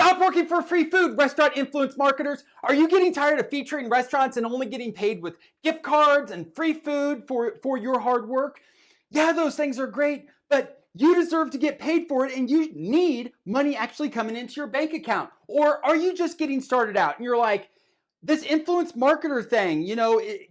Stop working for free food, restaurant influence marketers. Are you getting tired of featuring restaurants and only getting paid with gift cards and free food for your hard work? Yeah, those things are great, but you deserve to get paid for it and you need money actually coming into your bank account. Or are you just getting started out and you're like, this influence marketer thing,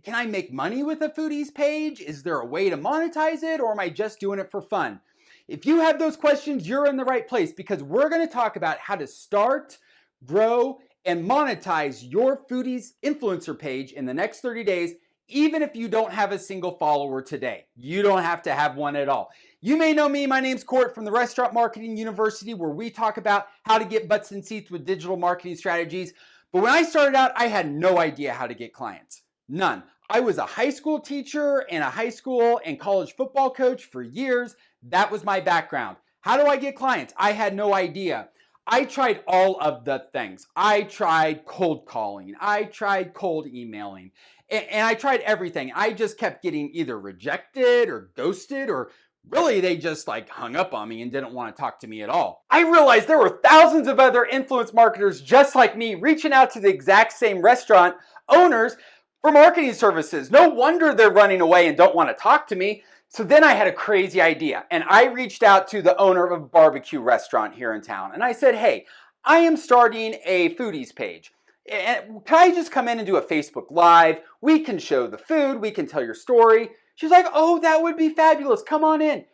can I make money with a foodies page? Is there a way to monetize it, or am I just doing it for fun? If you have those questions, you're in the right place, because we're going to talk about how to start, grow, and monetize your foodies influencer page in the next 30 days, even if you don't have a single follower today. You don't have to have one at all. You may know me. My name's Court from the Restaurant Marketing University, where we talk about how to get butts in seats with digital marketing strategies. But when I started out, I had no idea how to get clients. None. I was a high school teacher and a high school and college football coach for years. That was my background. How do I get clients? I had no idea. I tried all of the things. I tried cold calling. I tried cold emailing. And I tried everything. I just kept getting either rejected or ghosted, or really, they just hung up on me and didn't want to talk to me at all. I realized there were thousands of other influence marketers just like me reaching out to the exact same restaurant owners for marketing services. No wonder they're running away and don't want to talk to me. So then I had a crazy idea, and I reached out to the owner of a barbecue restaurant here in town. And I said, hey, I am starting a foodies page. And can I just come in and do a Facebook Live? We can show the food. We can tell your story. She's like, oh, that would be fabulous. Come on in.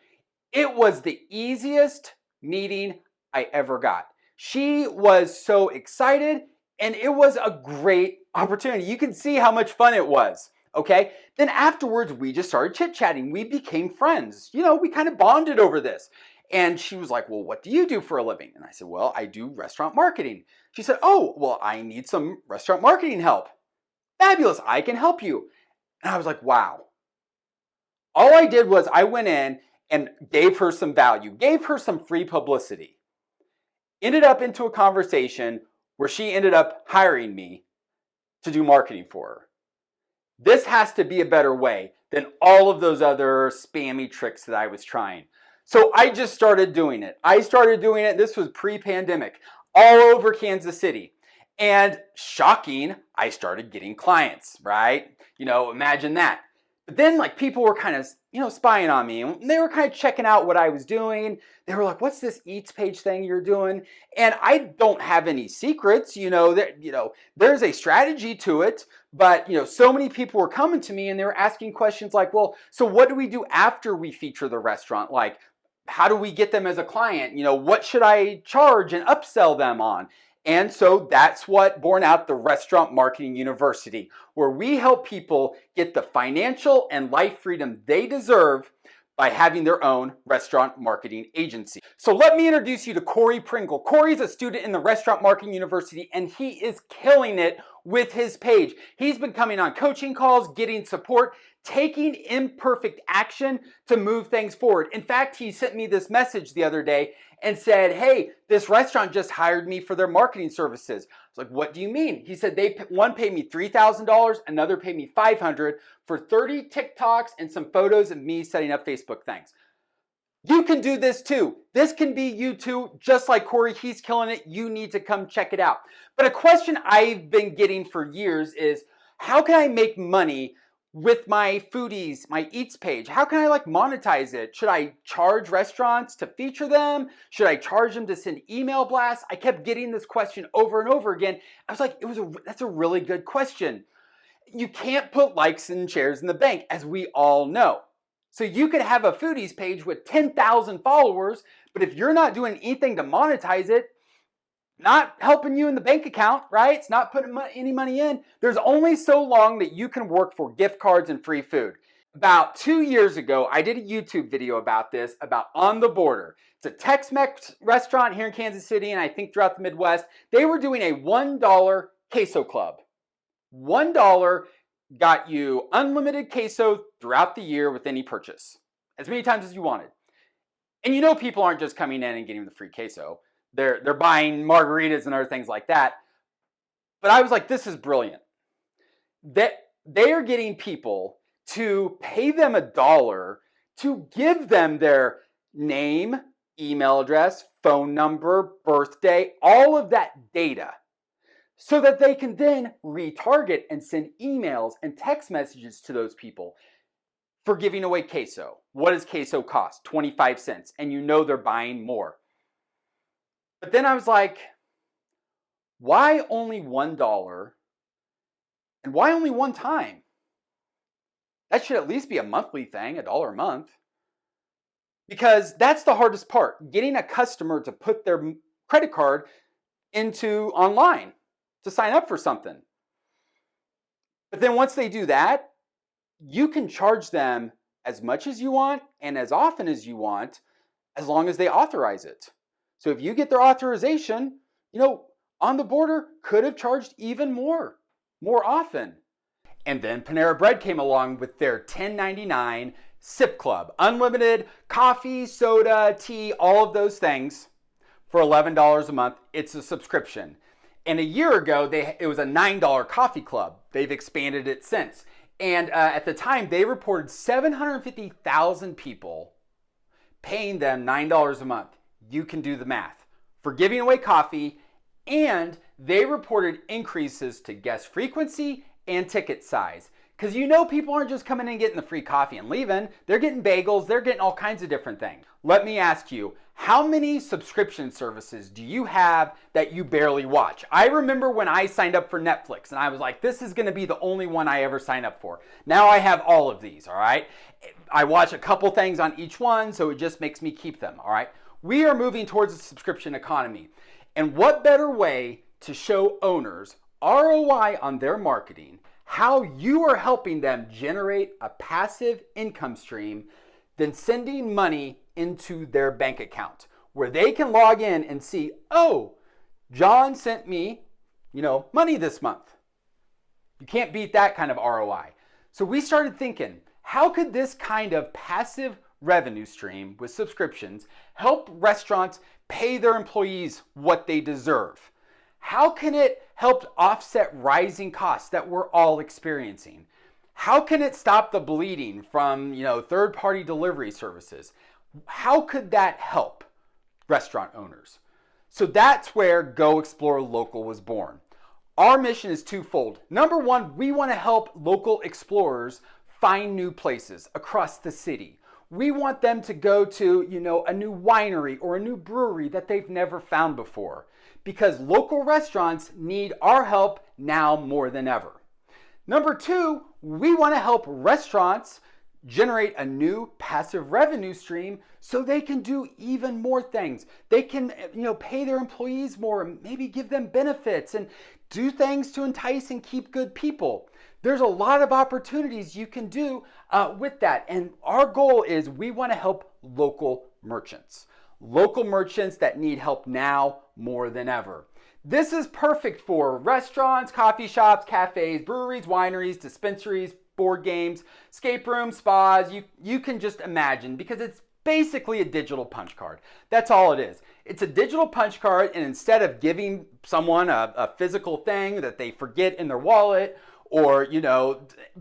It was the easiest meeting I ever got. She was so excited, and it was a great opportunity. You can see how much fun it was, okay? Then afterwards, we just started chit-chatting. We became friends. We kind of bonded over this. And she was like, well, what do you do for a living? And I said, well, I do restaurant marketing. She said, oh, well, I need some restaurant marketing help. Fabulous, I can help you. And I was like, wow. All I did was I went in and gave her some value, gave her some free publicity. Ended up into a conversation where she ended up hiring me to do marketing for her. This has to be a better way than all of those other spammy tricks that I was trying. So I just started doing it. This was pre-pandemic, all over Kansas City. And shocking, I started getting clients, right? Imagine that. But then people were kind of, spying on me, and they were kind of checking out what I was doing. They were like, what's this Eats page thing you're doing? And I don't have any secrets, there's a strategy to it, but so many people were coming to me and they were asking questions like, well, so what do we do after we feature the restaurant? Like, how do we get them as a client? What should I charge and upsell them on? And so that's what born out the Restaurant Marketing University, where we help people get the financial and life freedom they deserve by having their own restaurant marketing agency. So let me introduce you to Corey Pringle. Corey's a student in the Restaurant Marketing University, and he is killing it with his page. He's been coming on coaching calls, getting support, taking imperfect action to move things forward. In fact, he sent me this message the other day and said, hey, this restaurant just hired me for their marketing services. I was like, what do you mean? He said, one paid me $3,000, another paid me $500 for 30 TikToks and some photos of me setting up Facebook things. You can do this too. This can be you too, just like Corey. He's killing it. You need to come check it out. But a question I've been getting for years is, how can I make money with my foodies, my Eats page? How can I monetize it? Should I charge restaurants to feature them? Should I charge them to send email blasts? I kept getting this question over and over again. I was like, that's a really good question. You can't put likes and shares in the bank, as we all know. So you could have a foodies page with 10,000 followers, but if you're not doing anything to monetize it, not helping you in the bank account, right? It's not putting any money in. There's only so long that you can work for gift cards and free food. About 2 years ago, I did a YouTube video about this, about On the Border. It's a Tex-Mex restaurant here in Kansas City, and I think throughout the Midwest. They were doing a $1 queso club. $1 got you unlimited queso throughout the year with any purchase, as many times as you wanted. And people aren't just coming in and getting the free queso. They're buying margaritas and other things like that. But I was like, this is brilliant. That they are getting people to pay them $1 to give them their name, email address, phone number, birthday, all of that data, so that they can then retarget and send emails and text messages to those people for giving away queso. What does queso cost? 25 cents. And you know they're buying more. But then I was like, why only $1? And why only one time? That should at least be a monthly thing, $1 a month. Because that's the hardest part, getting a customer to put their credit card into online to sign up for something. But then once they do that, you can charge them as much as you want and as often as you want, as long as they authorize it. So if you get their authorization, On the Border could have charged even more often. And then Panera Bread came along with their $10.99 Sip Club. Unlimited coffee, soda, tea, all of those things for $11 a month. It's a subscription. And a year ago, it was a $9 coffee club. They've expanded it since. And at the time, they reported 750,000 people paying them $9 a month. You can do the math. For giving away coffee, and they reported increases to guest frequency and ticket size. Because people aren't just coming in and getting the free coffee and leaving. They're getting bagels. They're getting all kinds of different things. Let me ask you, how many subscription services do you have that you barely watch? I remember when I signed up for Netflix and I was like, this is going to be the only one I ever sign up for. Now I have all of these, all right? I watch a couple things on each one, so it just makes me keep them, all right? We are moving towards a subscription economy. And what better way to show owners ROI on their marketing, how you are helping them generate a passive income stream, than sending money into their bank account where they can log in and see, oh, John sent me, money this month. You can't beat that kind of ROI. So we started thinking, how could this kind of passive revenue stream with subscriptions help restaurants pay their employees what they deserve? How can it help offset rising costs that we're all experiencing? How can it stop the bleeding from, third-party delivery services? How could that help restaurant owners? So that's where Go Explore Local was born. Our mission is twofold. Number one, we want to help local explorers find new places across the city. We want them to go to, a new winery or a new brewery that they've never found before, because local restaurants need our help now more than ever. Number two, we want to help restaurants generate a new passive revenue stream so they can do even more things. They can, pay their employees more, maybe give them benefits and do things to entice and keep good people. There's a lot of opportunities you can do with that. And our goal is we want to help local merchants that need help now more than ever. This is perfect for restaurants, coffee shops, cafes, breweries, wineries, dispensaries, board games, escape rooms, spas. You can just imagine, because it's basically a digital punch card. That's all it is. It's a digital punch card, and instead of giving someone a physical thing that they forget in their wallet, or,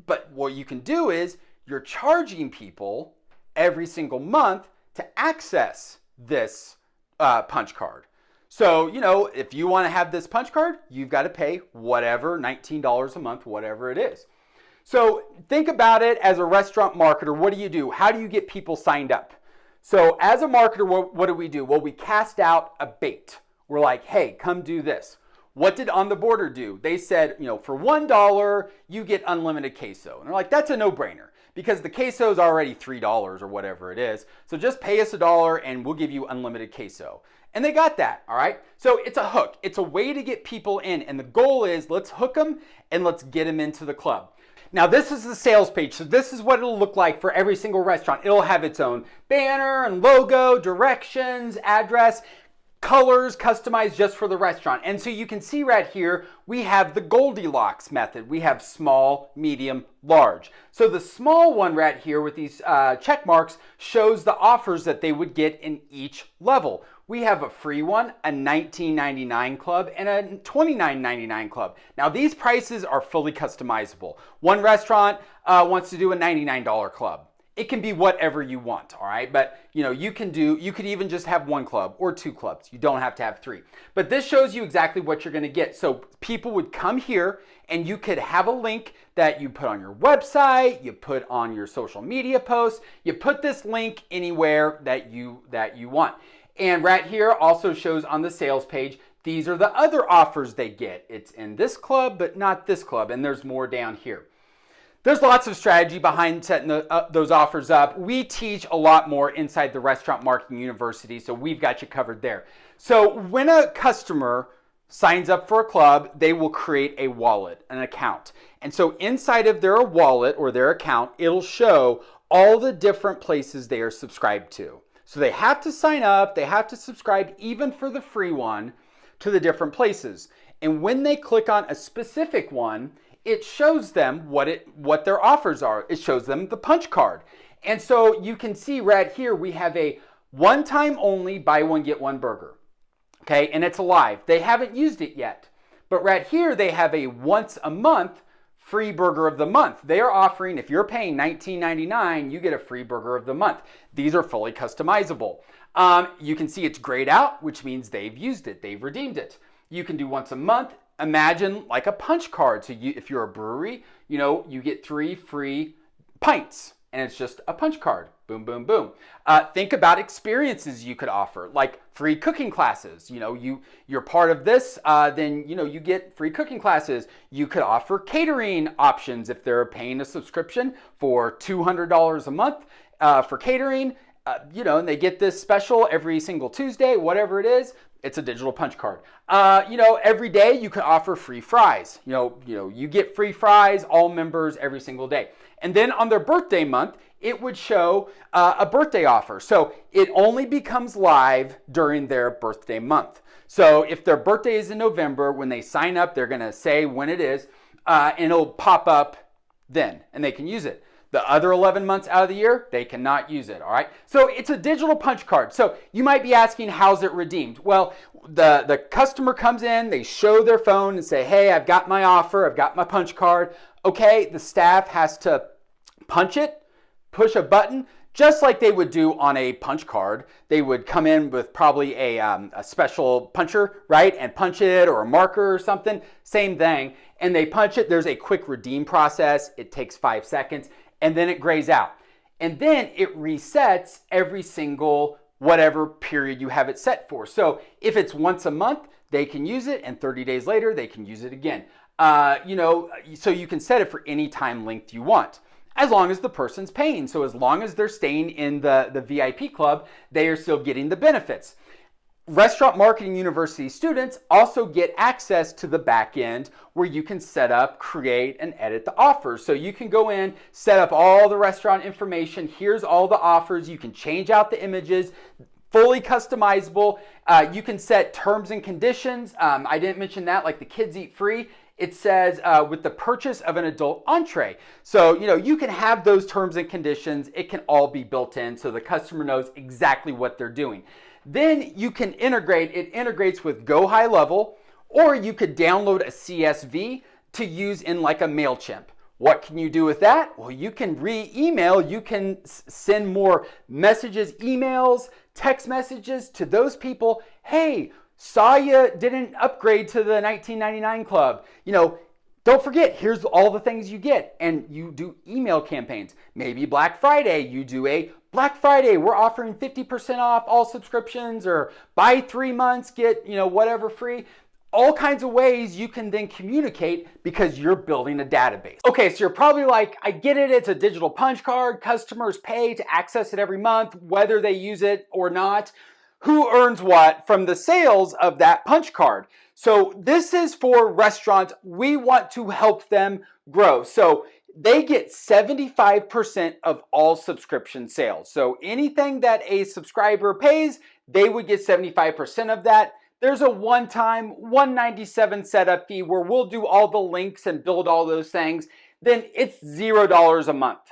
but what you can do is you're charging people every single month to access this punch card. So, if you want to have this punch card, you've got to pay whatever, $19 a month, whatever it is. So think about it as a restaurant marketer. What do? How do you get people signed up? So as a marketer, what do? Well, we cast out a bait. We're like, hey, come do this. What did On the Border do? They said, for $1, you get unlimited queso. And they're like, that's a no-brainer, because the queso is already $3 or whatever it is. So just pay us $1 and we'll give you unlimited queso. And they got that, all right? So it's a hook. It's a way to get people in. And the goal is, let's hook them and let's get them into the club. Now, this is the sales page. So this is what it'll look like for every single restaurant. It'll have its own banner and logo, directions, address, colors customized just for the restaurant. And so you can see right here, we have the Goldilocks method. We have small, medium, large. So the small one right here with these check marks shows the offers that they would get in each level. We have a free one, a $19.99 club, and a $29.99 club. Now these prices are fully customizable. One restaurant wants to do a $99 club. It can be whatever you want, all right? But you could even just have one club or two clubs. You don't have to have three. But this shows you exactly what you're gonna get. So people would come here and you could have a link that you put on your website, you put on your social media posts, you put this link anywhere that you want. And right here also shows on the sales page, these are the other offers they get. It's in this club, but not this club. And there's more down here. There's lots of strategy behind setting those offers up. We teach a lot more inside the Restaurant Marketing University, so we've got you covered there. So when a customer signs up for a club, they will create a wallet, an account. And so inside of their wallet or their account, it'll show all the different places they are subscribed to. So they have to sign up, they have to subscribe even for the free one to the different places. And when they click on a specific one, it shows them what their offers are. It shows them the punch card. And so you can see right here, we have a one-time only buy one, get one burger. Okay, and it's live. They haven't used it yet. But right here, they have a once a month free burger of the month. They are offering, if you're paying $19.99, you get a free burger of the month. These are fully customizable. You can see it's grayed out, which means they've used it. They've redeemed it. You can do once a month. Imagine like a punch card. So if you're a brewery, you get 3 free pints and it's just a punch card. Boom, boom, boom. Think about experiences you could offer, like free cooking classes. You're part of this, then you get free cooking classes. You could offer catering options if they're paying a subscription for $200 a month for catering. And they get this special every single Tuesday, whatever it is. It's a digital punch card. Every day you can offer free fries. You get free fries, all members every single day. And then on their birthday month, it would show a birthday offer. So it only becomes live during their birthday month. So if their birthday is in November, when they sign up, they're gonna say when it is, and it'll pop up then, and they can use it. The other 11 months out of the year, they cannot use it, all right? So it's a digital punch card. So you might be asking, how's it redeemed? Well, the customer comes in, they show their phone and say, hey, I've got my offer, I've got my punch card. Okay, the staff has to punch it, push a button, just like they would do on a punch card. They would come in with probably a special puncher, right? And punch it, or a marker or something, same thing. And they punch it, there's a quick redeem process. It takes 5 seconds. And then it grays out. And then it resets every single whatever period you have it set for. So if it's once a month, they can use it, and 30 days later, they can use it again. So you can set it for any time length you want, as long as the person's paying. So as long as they're staying in the VIP club, they are still getting the benefits. Restaurant Marketing University students also get access to the back end where you can set up, create, and edit the offers. So you can go in, set up all the restaurant information. Here's all the offers. You can change out the images, fully customizable. You can set terms and conditions. I didn't mention that, like the kids eat free. It says with the purchase of an adult entree. So, you can have those terms and conditions. It can all be built in so the customer knows exactly what they're doing. Then you can integrate, it integrates with Go High Level, or you could download a CSV to use in like a MailChimp. What can you do with that? Well, you can re-email, you can send more messages, emails, text messages to those people. Hey, saw you didn't upgrade to the $19.99 club. Don't forget, here's all the things you get. And you do email campaigns. Maybe Black Friday, you do a Black Friday, we're offering 50% off all subscriptions, or buy 3 months, get, whatever free. All kinds of ways you can then communicate because you're building a database. Okay, so you're probably like, I get it, it's a digital punch card. Customers pay to access it every month, whether they use it or not. Who earns what from the sales of that punch card? So this is for restaurants. We want to help them grow. So they get 75% of all subscription sales. So anything that a subscriber pays, they would get 75% of that. There's a one-time $197 setup fee where we'll do all the links and build all those things. Then it's $0 a month.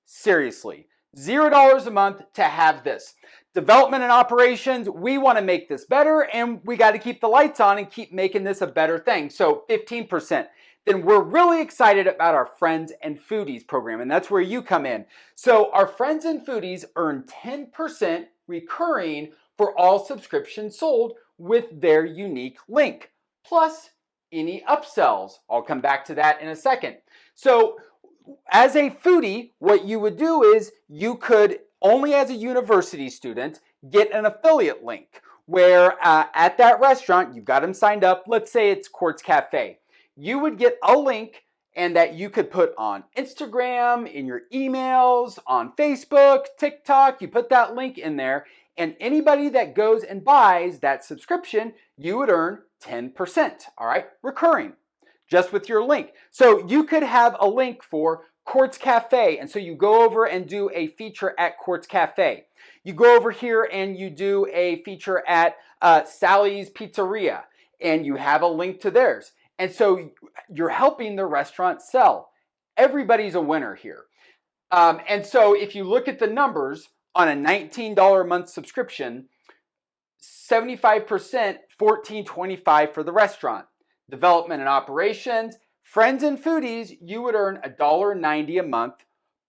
Seriously, $0 a month to have this. Development and operations, we want to make this better, and we got to keep the lights on and keep making this a better thing. So 15%. then we're really excited about our Friends and Foodies program, and that's where you come in. So our Friends and Foodies earn 10% recurring for all subscriptions sold with their unique link, plus any upsells. I'll come back to that in a second. So as a foodie, what you would do is you could, only as a university student, get an affiliate link where at that restaurant, you've got them signed up. Let's say it's Quartz Cafe. You would get a link and that you could put on Instagram, in your emails, on Facebook, TikTok. You put that link in there, and anybody that goes and buys that subscription, you would earn 10%, all right, recurring, just with your link. So you could have a link for Quartz Cafe, and so you go over and do a feature at Quartz Cafe. You go over here and you do a feature at Sally's Pizzeria, and you have a link to theirs. And so you're helping the restaurant sell. Everybody's a winner here. And so if you look at the numbers on a $19 a month subscription, 75%, $14.25 for the restaurant. Development and operations, Friends and Foodies, you would earn $1.90 a month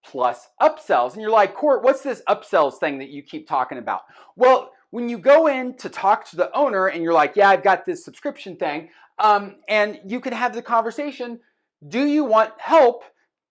plus upsells. And you're like, Court, what's this upsells thing that you keep talking about? Well, when you go in to talk to the owner and you're like, yeah, I've got this subscription thing, and you can have the conversation, do you want help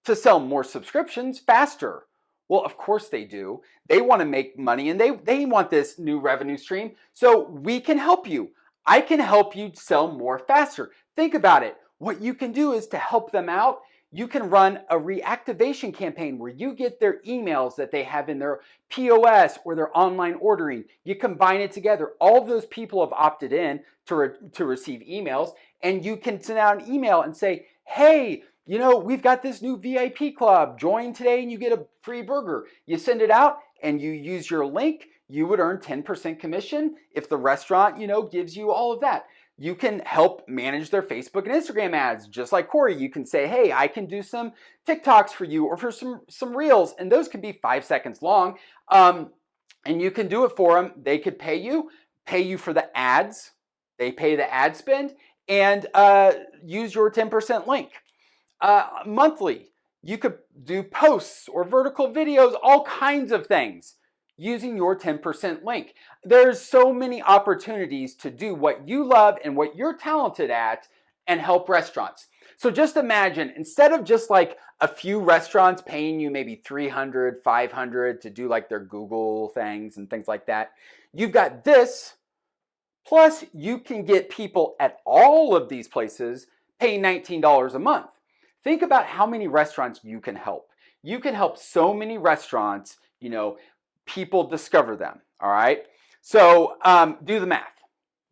to sell more subscriptions faster? Well, of course they do. They want to make money and they want this new revenue stream. So we can help you. I can help you sell more faster. Think about it. What you can do is to help them out, you can run a reactivation campaign where you get their emails that they have in their POS or their online ordering. You combine it together. All of those people have opted in to receive emails, and you can send out an email and say, hey, you know, we've got this new VIP club. Join today and you get a free burger. You send it out and you use your link. You would earn 10% commission if the restaurant, you know, gives you all of that. You can help manage their Facebook and Instagram ads, just like Corey. You can say, hey, I can do some TikToks for you or for some reels, and those can be 5 seconds long. And you can do it for them. They could pay you for the ads. They pay the ad spend and use your 10% link. Monthly, you could do posts or vertical videos, all kinds of things using your 10% link. There's so many opportunities to do what you love and what you're talented at and help restaurants. So just imagine, instead of just like a few restaurants paying you maybe $300, $500 to do like their Google things and things like that, you've got this, plus you can get people at all of these places paying $19 a month. Think about how many restaurants you can help. You can help so many restaurants, you know, people discover them, all right? So do the math.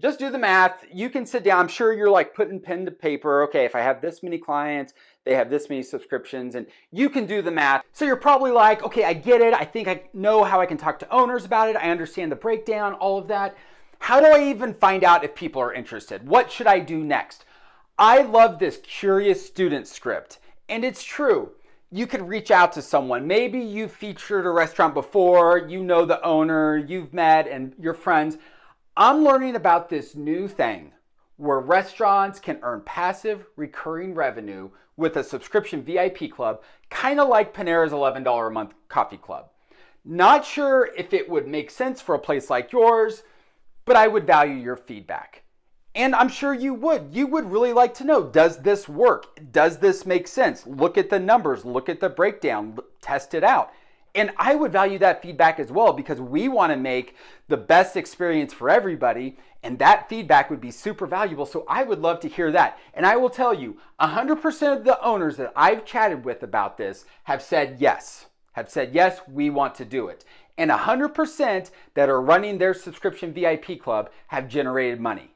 Just do the math. You can sit down. I'm sure you're like putting pen to paper. Okay, if I have this many clients, they have this many subscriptions, and you can do the math. So you're probably like, okay, I get it. I think I know how I can talk to owners about it. I understand the breakdown, all of that. How do I even find out if people are interested? What should I do next? I love this curious student script, and it's true. You could reach out to someone. Maybe you've featured a restaurant before, you know the owner, you've met, and you're friends. I'm learning about this new thing where restaurants can earn passive recurring revenue with a subscription VIP club, kind of like Panera's $11 a month coffee club. Not sure if it would make sense for a place like yours, but I would value your feedback. And I'm sure you would. You would really like to know, does this work? Does this make sense? Look at the numbers, look at the breakdown, test it out. And I would value that feedback as well, because we want to make the best experience for everybody, and that feedback would be super valuable. So I would love to hear that. And I will tell you, 100% of the owners that I've chatted with about this have said yes, we want to do it. And 100% that are running their subscription VIP club have generated money.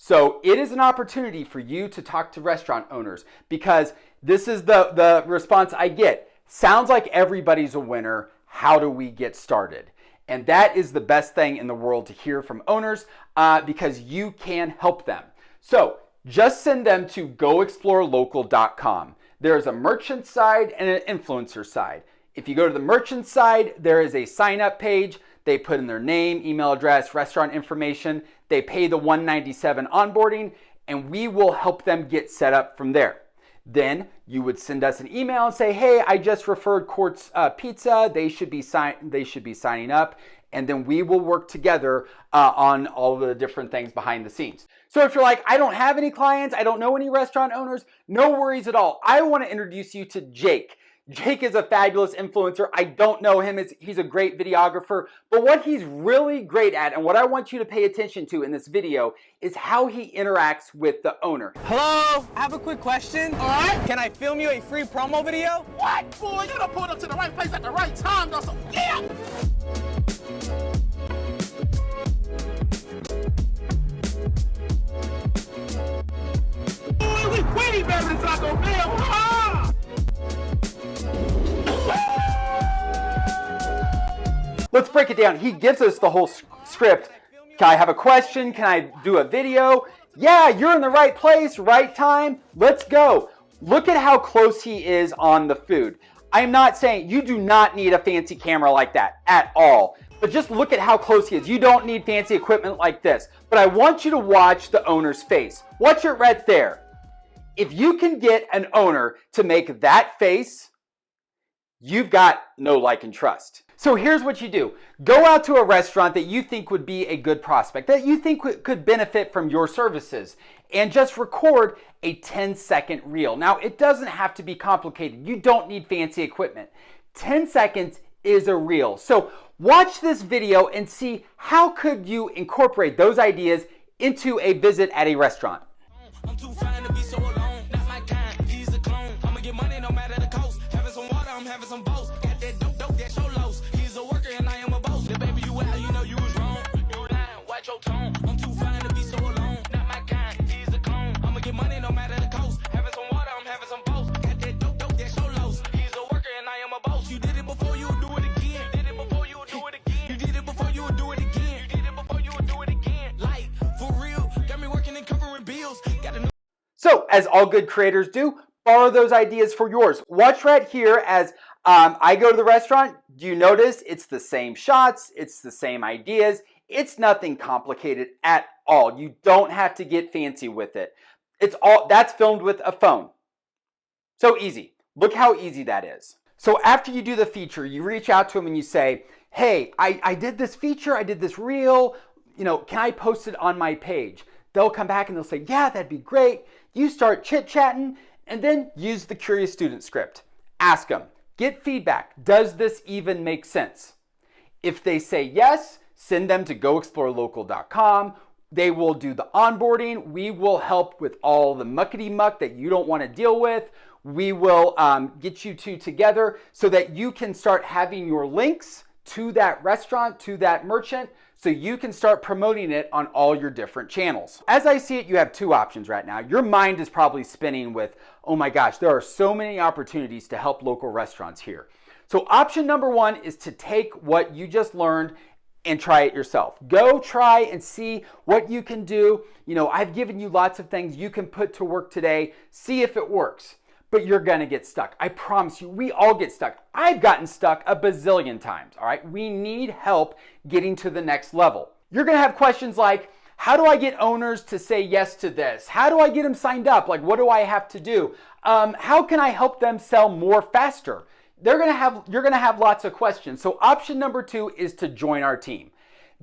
So it is an opportunity for you to talk to restaurant owners, because this is the response I get. Sounds like everybody's a winner. How do we get started? And that is the best thing in the world to hear from owners, because you can help them. So just send them to goexplorelocal.com. There is a merchant side and an influencer side. If you go to the merchant side, there is a sign up page. They put in their name, email address, restaurant information. They pay the $197 onboarding, and we will help them get set up from there. Then you would send us an email and say, hey, I just referred Quartz Pizza. They should be signing up. And then we will work together on all of the different things behind the scenes. So if you're like, I don't have any clients, I don't know any restaurant owners, no worries at all. I want to introduce you to Jake. Jake is a fabulous influencer. I don't know him. He's a great videographer. But what he's really great at, and what I want you to pay attention to in this video, is how he interacts with the owner. Hello, I have a quick question. All right. Can I film you a free promo video? What? Boy, you done pulled up to the right place at the right time, though, so yeah! Boy, we way better than Taco Bell, huh? Let's break it down. He gives us the whole script. Can I have a question? Can I do a video? Yeah, you're in the right place, right time. Let's go. Look at how close he is on the food. I'm not saying you do not need a fancy camera like that at all, but just look at how close he is. You don't need fancy equipment like this, but I want you to watch the owner's face. Watch it right there. If you can get an owner to make that face, you've got know, like, and trust. So here's what you do. Go out to a restaurant that you think would be a good prospect, that you think could benefit from your services, and just record a 10-second reel. Now, it doesn't have to be complicated. You don't need fancy equipment. 10 seconds is a reel. So watch this video and see how could you incorporate those ideas into a visit at a restaurant. I'm too fine to be so alone. Not my kind, he's a clone. I'ma get money no matter the cost. Having some water, I'm having some boats. Got that dope, that show lows. He's a worker and I am a boss. The baby you out, you know you was wrong. You lying, watch your tone. I'm too fine to be so alone. Not my kind, he's a clone. I'ma get money no matter the cost. Having some water, I'm having some boats. Got that dope, that show lows. He's a worker and I am a boss. You did it before, you do it again. Did it before, you do it again. You did it before, you do it again. You did it before, you do it again. Like, for real, got me working and covering bills. So, as all good creators do, borrow those ideas for yours. Watch right here as I go to the restaurant. Do you notice it's the same shots, it's the same ideas, it's nothing complicated at all. You don't have to get fancy with it. That's filmed with a phone. So easy. Look how easy that is. So after you do the feature, you reach out to them and you say, hey, I did this feature, I did this reel, can I post it on my page? They'll come back and they'll say, yeah, that'd be great. You start chit-chatting and then use the Curious Student script. Ask them, get feedback. Does this even make sense? If they say yes, send them to goexplorelocal.com. They will do the onboarding. We will help with all the muckety-muck that you don't want to deal with. We will get you two together so that you can start having your links to that restaurant, to that merchant, so you can start promoting it on all your different channels. As I see it, you have two options right now. Your mind is probably spinning with, oh my gosh, there are so many opportunities to help local restaurants here. So option number one is to take what you just learned and try it yourself. Go try and see what you can do. I've given you lots of things you can put to work today. See if it works. But you're gonna get stuck. I promise you, we all get stuck. I've gotten stuck a bazillion times, all right? We need help getting to the next level. You're gonna have questions like, how do I get owners to say yes to this? How do I get them signed up? Like, what do I have to do? How can I help them sell more faster? You're gonna have lots of questions. So option number two is to join our team.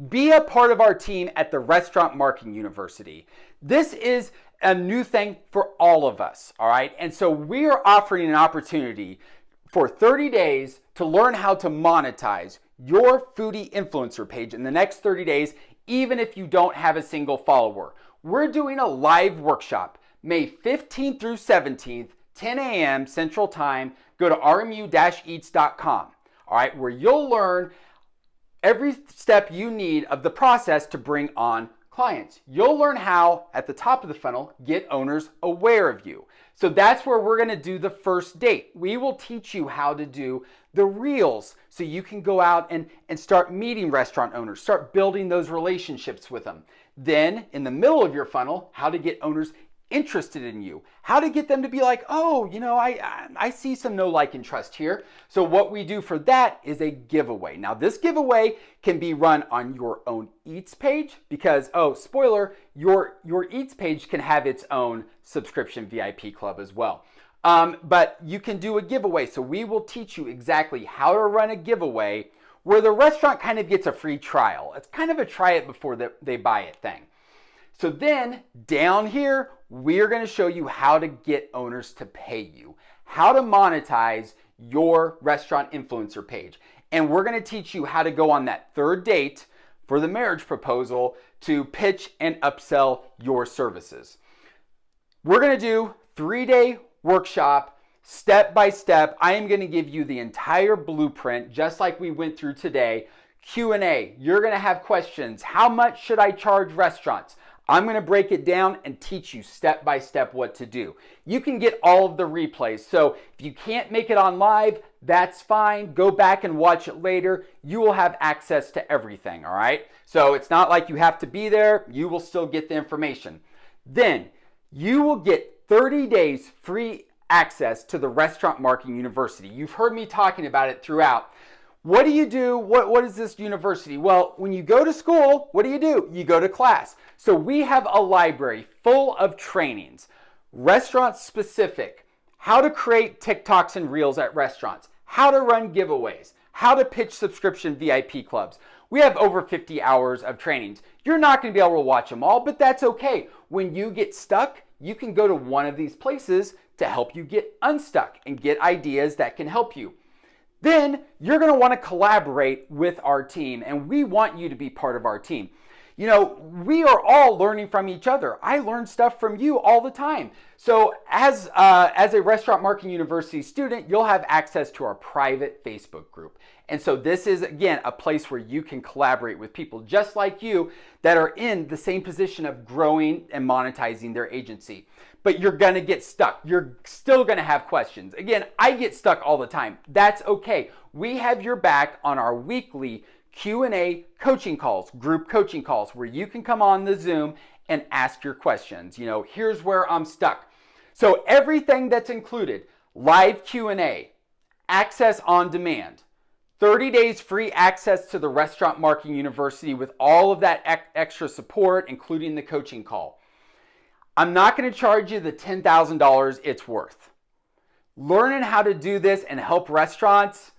Be a part of our team at the Restaurant Marketing University. This is a new thing for all of us, all right? And so we are offering an opportunity for 30 days to learn how to monetize your foodie influencer page in the next 30 days, even if you don't have a single follower. We're doing a live workshop May 15th through 17th, 10 a.m. Central Time. Go to rmu-eats.com, all right, where you'll learn every step you need of the process to bring on clients. You'll learn how, at the top of the funnel, get owners aware of you. So that's where we're gonna do the first date. We will teach you how to do the reels so you can go out and start meeting restaurant owners, start building those relationships with them. Then, in the middle of your funnel, how to get owners interested in you, how to get them to be like, oh, I see some know, like, and trust here. So what we do for that is a giveaway. Now this giveaway can be run on your own Eats page because, oh, spoiler, your Eats page can have its own subscription VIP club as well. But you can do a giveaway. So we will teach you exactly how to run a giveaway where the restaurant kind of gets a free trial. It's kind of a try it before they buy it thing. So then down here, we're going to show you how to get owners to pay you, how to monetize your restaurant influencer page. And we're going to teach you how to go on that third date for the marriage proposal to pitch and upsell your services. We're going to do 3-day workshop, step by step. I am going to give you the entire blueprint, just like we went through today. Q&A, you're going to have questions. How much should I charge restaurants? I'm going to break it down and teach you step by step what to do. You can get all of the replays. So if you can't make it on live, that's fine. Go back and watch it later. You will have access to everything, all right? So it's not like you have to be there. You will still get the information. Then you will get 30 days free access to the Restaurant Marketing University. You've heard me talking about it throughout. What do you do? What is this university? Well, when you go to school, what do? You go to class. So we have a library full of trainings, restaurant specific, how to create TikToks and Reels at restaurants, how to run giveaways, how to pitch subscription VIP clubs. We have over 50 hours of trainings. You're not going to be able to watch them all, but that's okay. When you get stuck, you can go to one of these places to help you get unstuck and get ideas that can help you. Then you're going to want to collaborate with our team, and we want you to be part of our team. You know, we are all learning from each other. I learn stuff from you all the time. So as a Restaurant Marketing University student, you'll have access to our private Facebook group. And so this is, again, a place where you can collaborate with people just like you that are in the same position of growing and monetizing their agency. But you're going to get stuck. You're still going to have questions. Again, I get stuck all the time. That's okay. We have your back on our weekly Q&A coaching calls, group coaching calls, where you can come on the Zoom and ask your questions. You know, here's where I'm stuck. So everything that's included, live Q&A, access on demand, 30 days free access to the Restaurant Marketing University with all of that extra support, including the coaching call. I'm not going to charge you the $10,000 it's worth. Learning how to do this and help restaurants,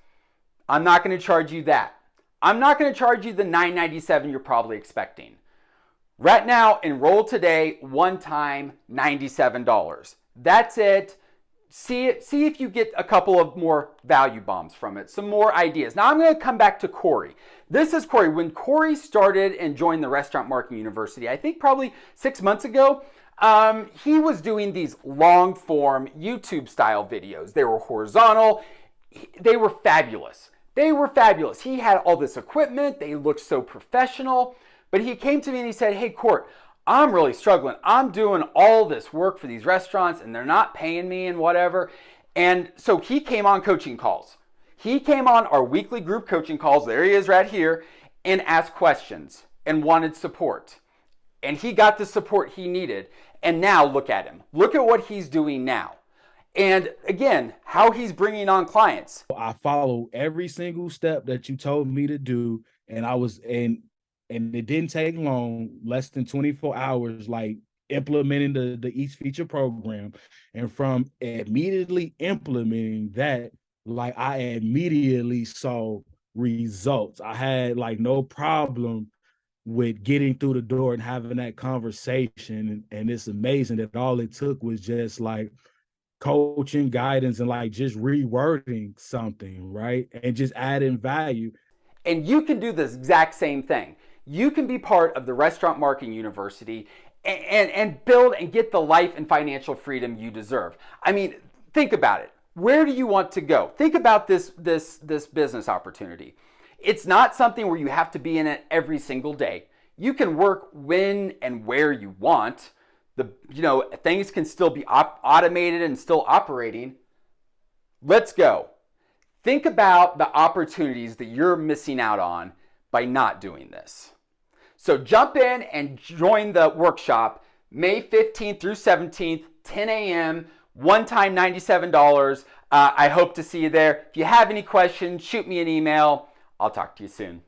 I'm not going to charge you that. I'm not going to charge you the $997 you're probably expecting. Right now, enroll today, one time, $97. That's it. See if you get a couple of more value bombs from it, some more ideas. Now I'm going to come back to Corey. This is Corey. When Corey started and joined the Restaurant Marketing University, I think probably 6 months ago, he was doing these long form YouTube style videos. They were horizontal. They were fabulous. They were fabulous. He had all this equipment. They looked so professional. But he came to me and he said, hey, Court, I'm really struggling. I'm doing all this work for these restaurants and they're not paying me and whatever. And so he came on coaching calls. He came on our weekly group coaching calls. There he is right here, and asked questions and wanted support. And he got the support he needed. And now look at him. Look at what he's doing now. And again, how he's bringing on clients. I follow every single step that you told me to do. And and it didn't take long, less than 24 hours, like implementing the Each Feature program. And from immediately implementing that, like I immediately saw results. I had like no problem with getting through the door and having that conversation. And it's amazing that all it took was just like coaching, guidance, and like just rewording something, right? And just adding value. And you can do this exact same thing. You can be part of the Restaurant Marketing University and build and get the life and financial freedom you deserve. I mean, think about it. Where do you want to go? Think about this business opportunity. It's not something where you have to be in it every single day. You can work when and where you want. Things can still be automated and still operating. Let's go. Think about the opportunities that you're missing out on by not doing this. So jump in and join the workshop May 15th through 17th, 10 a.m., one time $97. I hope to see you there. If you have any questions, shoot me an email. I'll talk to you soon.